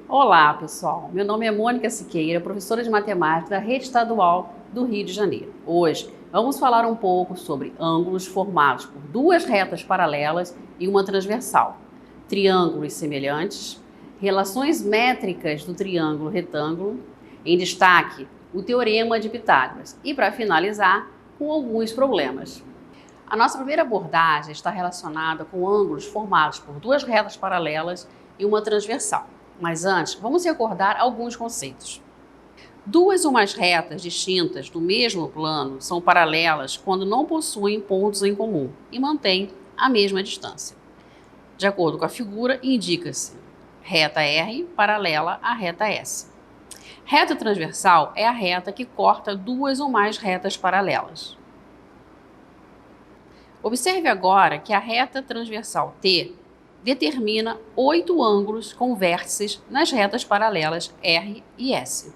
Olá, pessoal. Meu nome é Mônica Siqueira, professora de matemática da Rede Estadual do Rio de Janeiro. Hoje vamos falar um pouco sobre ângulos formados por duas retas paralelas e uma transversal, triângulos semelhantes, relações métricas do triângulo retângulo, em destaque o Teorema de Pitágoras e, para finalizar, com alguns problemas. A nossa primeira abordagem está relacionada com ângulos formados por duas retas paralelas e uma transversal. Mas antes, vamos recordar alguns conceitos. Duas ou mais retas distintas do mesmo plano são paralelas quando não possuem pontos em comum e mantêm a mesma distância. De acordo com a figura, indica-se reta R paralela à reta S. Reta transversal é a reta que corta duas ou mais retas paralelas. Observe agora que a reta transversal T determina 8 ângulos com vértices nas retas paralelas R e S.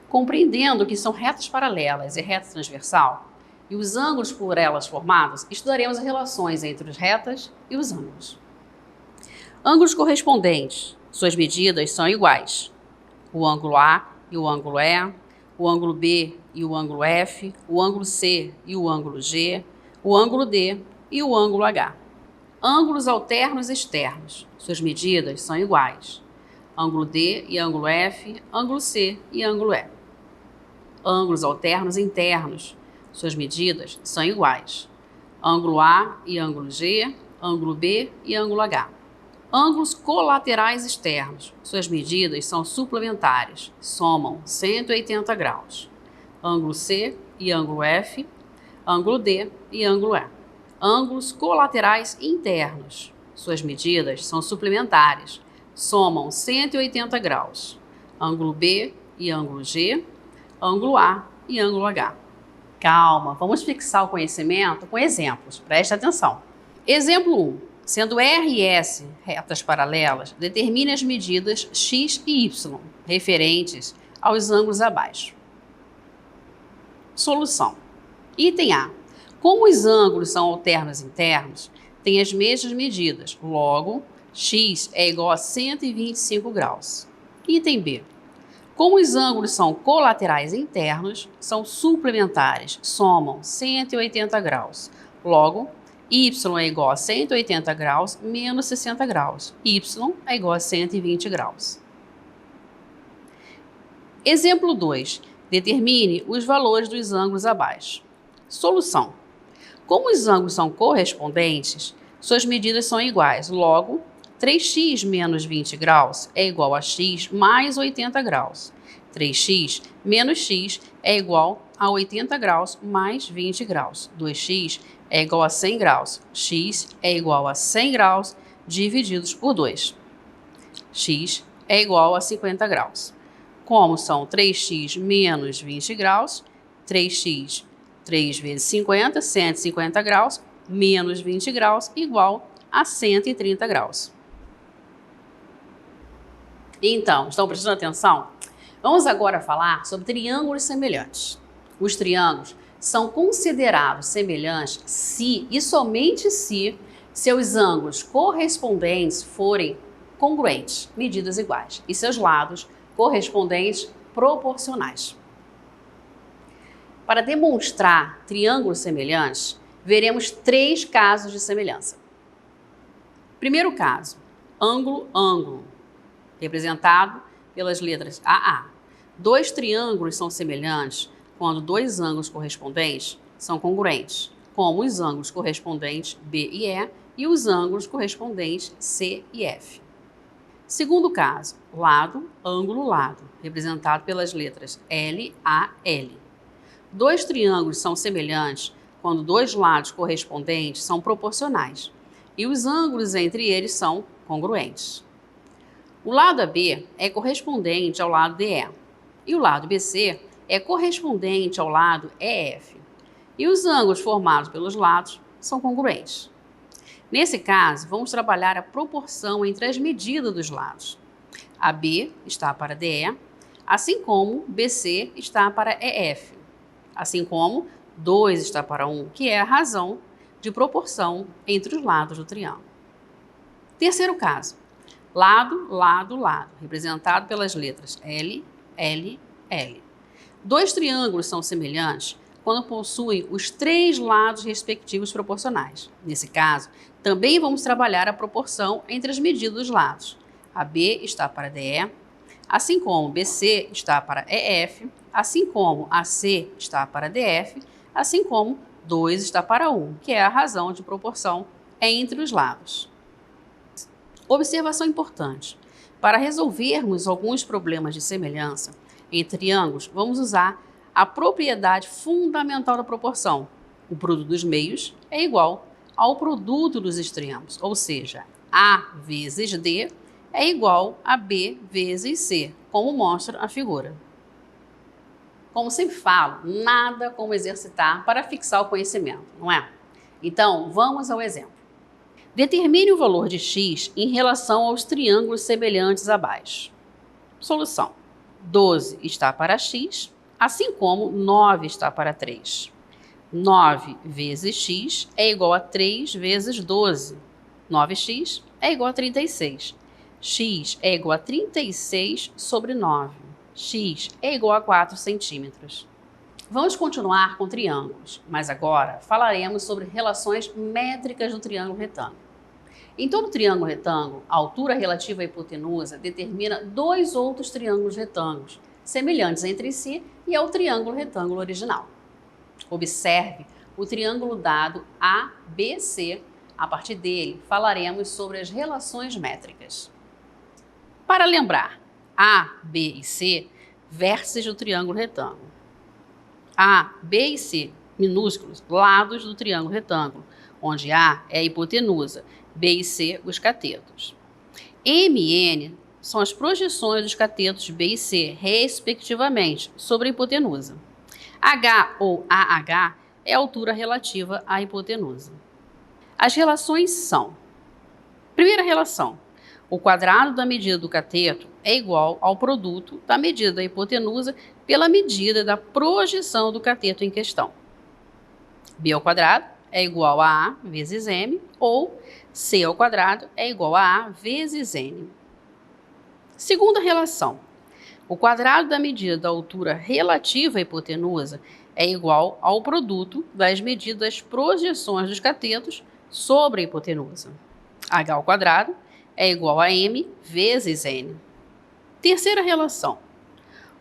Compreendendo que são retas paralelas e reta transversal, e os ângulos por elas formados, estudaremos as relações entre as retas e os ângulos. Ângulos correspondentes, suas medidas são iguais. O ângulo A e o ângulo E, o ângulo B e o ângulo F, o ângulo C e o ângulo G, o ângulo D e o ângulo H. Ângulos alternos externos, suas medidas são iguais. Ângulo D e ângulo F, ângulo C e ângulo E. Ângulos alternos internos, suas medidas são iguais. Ângulo A e ângulo G, ângulo B e ângulo H. Ângulos colaterais externos, suas medidas são suplementares, somam 180 graus. Ângulo C e ângulo F, ângulo D e ângulo E. Ângulos colaterais internos, suas medidas são suplementares, somam 180 graus. Ângulo B e ângulo G, ângulo A e ângulo H. Calma, vamos fixar o conhecimento com exemplos, preste atenção. Exemplo 1. Sendo R e S retas paralelas, determine as medidas x e y, referentes aos ângulos abaixo. Solução. Item A. Como os ângulos são alternos internos, têm as mesmas medidas, logo, x é igual a 125 graus. Item B. Como os ângulos são colaterais internos, são suplementares, somam 180 graus. Logo, y é igual a 180 graus menos 60 graus. Y é igual a 120 graus. Exemplo 2. Determine os valores dos ângulos abaixo. Solução. Como os ângulos são correspondentes, suas medidas são iguais. Logo, 3x menos 20 graus é igual a x mais 80 graus. 3x menos x é igual a 80 graus mais 20 graus. 2x é igual a 100 graus. X é igual a 100 graus divididos por 2. X é igual a 50 graus. Como são 3x menos 20 graus, 3x 3 vezes 50, 150 graus, menos 20 graus, igual a 130 graus. Então, estão prestando atenção? Vamos agora falar sobre triângulos semelhantes. Os triângulos são considerados semelhantes se e somente se seus ângulos correspondentes forem congruentes, medidas iguais, e seus lados correspondentes proporcionais. Para demonstrar triângulos semelhantes, veremos 3 casos de semelhança. Primeiro caso, ângulo-ângulo, representado pelas letras AA. 2 triângulos são semelhantes quando 2 ângulos correspondentes são congruentes, como os ângulos correspondentes B e E e os ângulos correspondentes C e F. Segundo caso, lado, ângulo, lado, representado pelas letras L, A, L. 2 triângulos são semelhantes quando 2 lados correspondentes são proporcionais e os ângulos entre eles são congruentes. O lado AB é correspondente ao lado DE e o lado BC é correspondente ao lado EF e os ângulos formados pelos lados são congruentes. Nesse caso, vamos trabalhar a proporção entre as medidas dos lados. AB está para DE, assim como BC está para EF. Assim como 2 está para 1, que é a razão de proporção entre os lados do triângulo. Terceiro caso. Lado, lado, lado, representado pelas letras L, L, L. Dois triângulos são semelhantes quando possuem os três lados respectivos proporcionais. Nesse caso, também vamos trabalhar a proporção entre as medidas dos lados. AB está para DE, assim como BC está para EF, assim como AC está para DF, assim como 2 está para 1, que é a razão de proporção entre os lados. Observação importante. Para resolvermos alguns problemas de semelhança entre triângulos, vamos usar a propriedade fundamental da proporção. O produto dos meios é igual ao produto dos extremos, ou seja, A vezes D é igual a B vezes C, como mostra a figura. Como sempre falo, nada como exercitar para fixar o conhecimento, não é? Então, vamos ao exemplo. Determine o valor de x em relação aos triângulos semelhantes abaixo. Solução. 12 está para x, assim como 9 está para 3. 9 vezes x é igual a 3 vezes 12. 9x é igual a 36. X é igual a 36 sobre 9. X é igual a 4 centímetros. Vamos continuar com triângulos, mas agora falaremos sobre relações métricas do triângulo retângulo. Em todo triângulo retângulo, a altura relativa à hipotenusa determina dois outros triângulos retângulos, semelhantes entre si e ao triângulo retângulo original. Observe o triângulo dado ABC. A partir dele, falaremos sobre as relações métricas. Para lembrar, A, B e C, vértices do triângulo retângulo. A, B e C, minúsculos, lados do triângulo retângulo, onde A é a hipotenusa, B e C, os catetos. M e N são as projeções dos catetos B e C, respectivamente, sobre a hipotenusa. H ou AH é a altura relativa à hipotenusa. As relações são: primeira relação, o quadrado da medida do cateto é igual ao produto da medida da hipotenusa pela medida da projeção do cateto em questão. B ao quadrado é igual a A vezes M, ou C ao quadrado é igual a A vezes N. Segunda relação, o quadrado da medida da altura relativa à hipotenusa é igual ao produto das medidas das projeções dos catetos sobre a hipotenusa. H ao quadrado é igual a M vezes N. Terceira relação,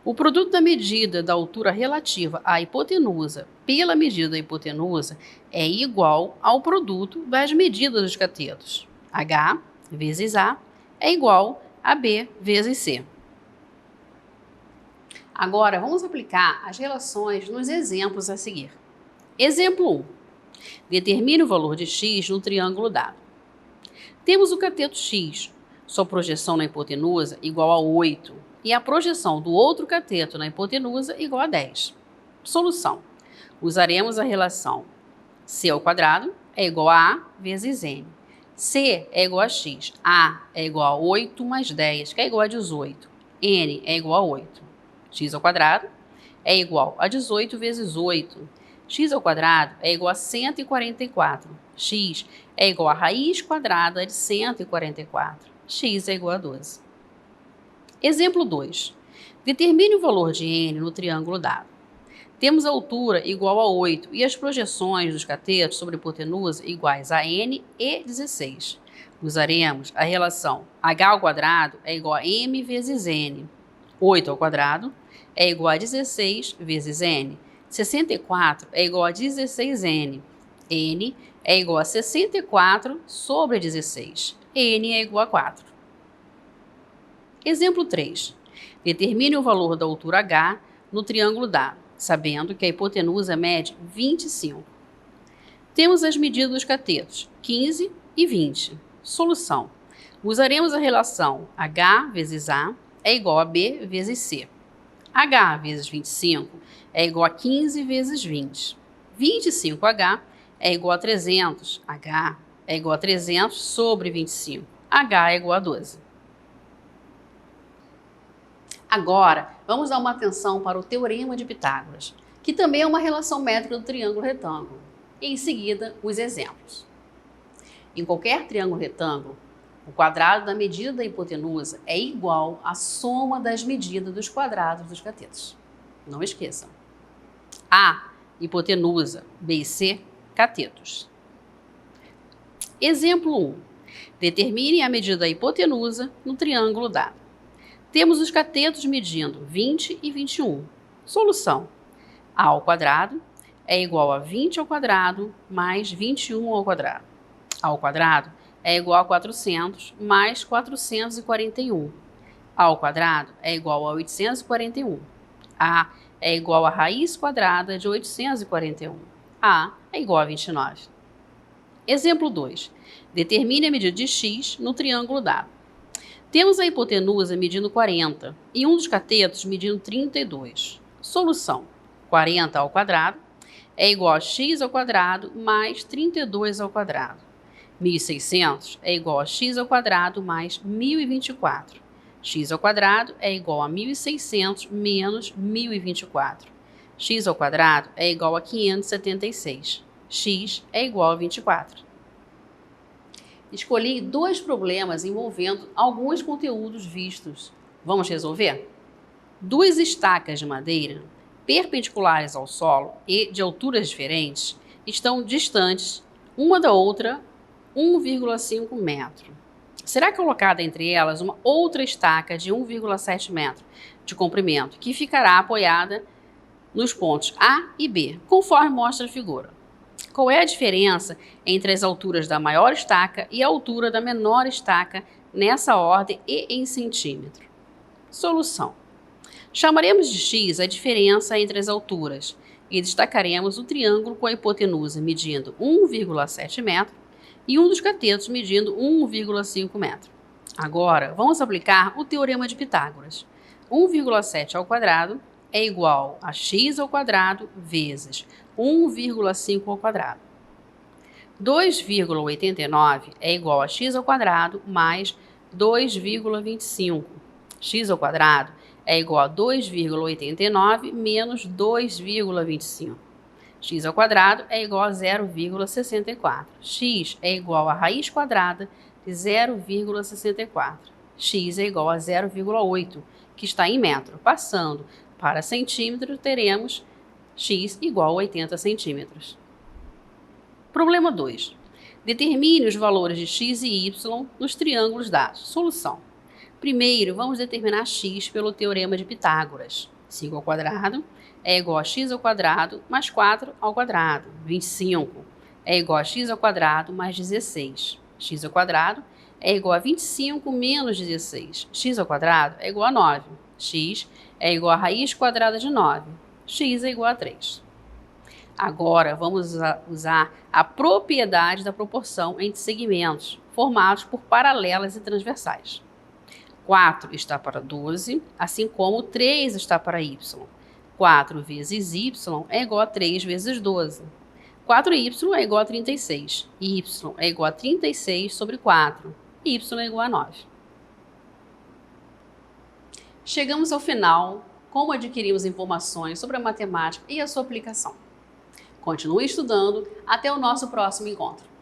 o produto da medida da altura relativa à hipotenusa pela medida da hipotenusa é igual ao produto das medidas dos catetos. H vezes A é igual a B vezes C. Agora, vamos aplicar as relações nos exemplos a seguir. Exemplo 1. Determine o valor de x no triângulo dado. Temos o cateto x, sua projeção na hipotenusa igual a 8, e a projeção do outro cateto na hipotenusa igual a 10. Solução. Usaremos a relação c ao quadrado é igual a A vezes N. C é igual a x. A é igual a 8 mais 10, que é igual a 18. N é igual a 8. X ao quadrado é igual a 18 vezes 8. X ao quadrado é igual a 144. X é igual a raiz quadrada de 144. X é igual a 12. Exemplo 2. Determine o valor de n no triângulo dado. Temos a altura igual a 8 e as projeções dos catetos sobre a hipotenusa iguais a n e 16. Usaremos a relação h ao quadrado é igual a m vezes n. 8 ao quadrado é igual a 16 vezes n. 64 é igual a 16n. N é igual a 64 sobre 16. N é igual a 4. Exemplo 3. Determine o valor da altura h no triângulo dado, sabendo que a hipotenusa mede 25. Temos as medidas dos catetos, 15 e 20. Solução. Usaremos a relação h vezes A é igual a B vezes C. H vezes 25 é igual a 15 vezes 20. 25H é igual a 300. H é igual a 300 sobre 25. H é igual a 12. Agora, vamos dar uma atenção para o Teorema de Pitágoras, que também é uma relação métrica do triângulo retângulo. E em seguida, os exemplos. Em qualquer triângulo retângulo, O quadrado da medida da hipotenusa é igual à soma das medidas dos quadrados dos catetos. Não esqueçam. A, hipotenusa. B e C, catetos. Exemplo 1. Determine a medida da hipotenusa no triângulo dado. Temos os catetos medindo 20 e 21. Solução. A ao quadrado é igual a 20 ao quadrado mais 21 ao quadrado. A ao quadrado é igual a 400 mais 441. A ao quadrado é igual a 841. A é igual a raiz quadrada de 841. A é igual a 29. Exemplo 2. Determine a medida de x no triângulo dado. Temos a hipotenusa medindo 40 e um dos catetos medindo 32. Solução. 40 ao quadrado é igual a x ao quadrado mais 32 ao quadrado. 1.600 é igual a x ao quadrado mais 1.024. X ao quadrado é igual a 1.600 menos 1.024. X ao quadrado é igual a 576. X é igual a 24. Escolhi 2 problemas envolvendo alguns conteúdos vistos. Vamos resolver? 2 estacas de madeira, perpendiculares ao solo e de alturas diferentes, estão distantes uma da outra 1,5 metro. Será colocada entre elas uma outra estaca de 1,7 metro de comprimento, que ficará apoiada nos pontos A e B, conforme mostra a figura. Qual é a diferença entre as alturas da maior estaca e a altura da menor estaca nessa ordem e em centímetro? Solução. Chamaremos de x a diferença entre as alturas e destacaremos o triângulo com a hipotenusa medindo 1,7 metro e um dos catetos medindo 1,5 metro. Agora, vamos aplicar o teorema de Pitágoras. 1,7 ao quadrado é igual a x ao quadrado vezes 1,5 ao quadrado. 2,89 é igual a x ao quadrado mais 2,25. X ao quadrado é igual a 2,89 menos 2,25. X ao quadrado é igual a 0,64. X é igual a raiz quadrada de 0,64. X é igual a 0,8, que está em metro. Passando para centímetro, teremos x igual a 80 centímetros. Problema 2. Determine os valores de x e y nos triângulos dados. Solução. Primeiro, vamos determinar x pelo teorema de Pitágoras. 5 ao quadrado é igual a x ao quadrado mais 4 ao quadrado. 25 é igual a x ao quadrado mais 16. X ao quadrado é igual a 25 menos 16. X ao quadrado é igual a 9. X é igual a raiz quadrada de 9. X é igual a 3. Agora, vamos usar a propriedade da proporção entre segmentos, formados por paralelas e transversais. 4 está para 12, assim como 3 está para y. 4 vezes y é igual a 3 vezes 12. 4y é igual a 36. Y é igual a 36 sobre 4. Y é igual a 9. Chegamos ao final, como adquirimos informações sobre a matemática e a sua aplicação. Continue estudando, até o nosso próximo encontro.